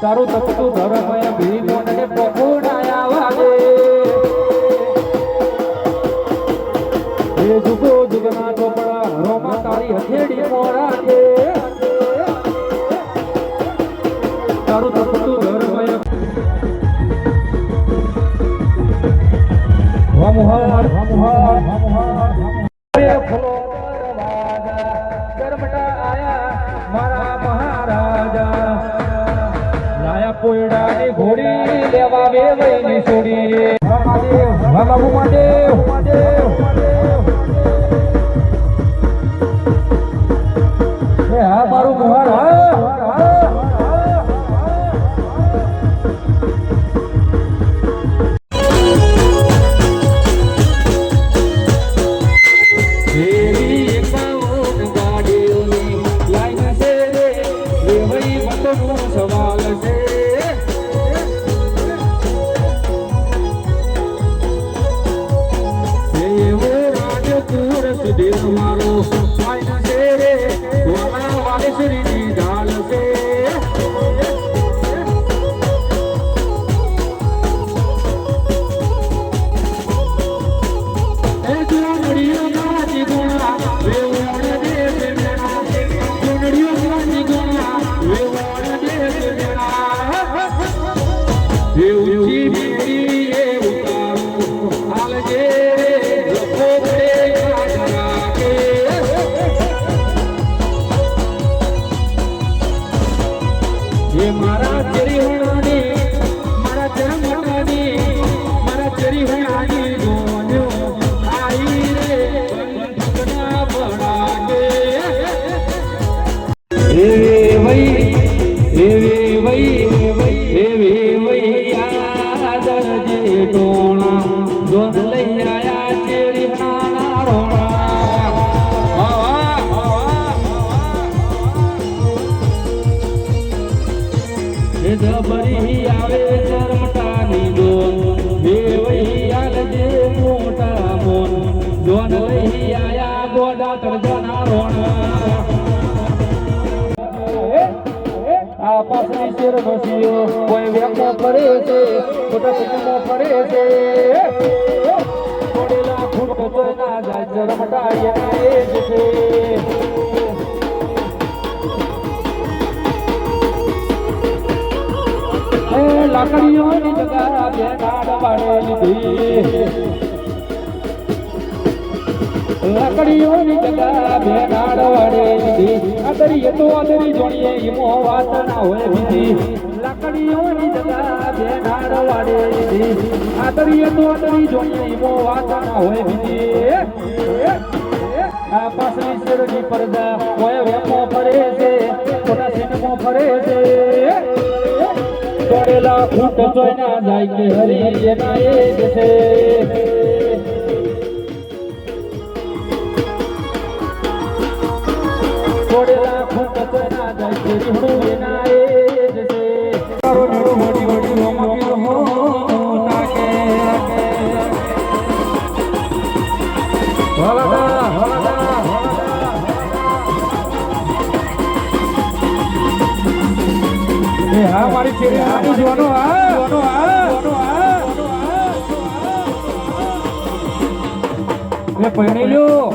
તારું તપતું ધર્મય ભીમો ને પકોડાયા વાગે એ જુગો જુગના ચોપડા રોમા તારી હથેળી મોરા છે તારું તપતું ધર્મય વામુહાર ફૂલો દરવાજા ગરમટા આયા મારા મહારાજા પોયડાની ઘોડી લેવા વેવઈની છોડી મહાદેવ બાબુ મહાદેવ એ હા મારું મોહર જબરી આવે ચરમટાની દોન દેવઈ આલજે મોટા મોન જોન લઈ આયા ગોડા તરજના રોણ આ પાસની શેર નસીઓ કોઈ વેમો ફરે છે ખોટા કુટુંબો ફરે છે થોડેલા ફૂટ કોઈ ના જાય ચરમટાયા એ જ છે લાકડીઓની જગા બેનાડ વાળે લીધી લાકડીઓની જગા બેનાડ વાળે લીધી આદરી તો આદરી જોણીએ ઈમો વાત ના હોય બીજી લાકડીઓની જગા બેનાડ વાળે લીધી આદરી તો આદરી જોણીએ ઈમો વાત ના હોય બીજી આ પાસની શેરની પડદા કોઈ વેમો ફરે છે ખોટા સિનેમો ફરે છે તોડેલા ફૂટ જોઈ ના જાય કે હરી એના એ જ છે તોડેલા ફૂટ જોઈ ના જાય કે રીહડું એના એ જ છે તારો નીડું વડી વડી રોમા નાખે હા મારી ચેરી આની જોનો મે પૈણી લ્યો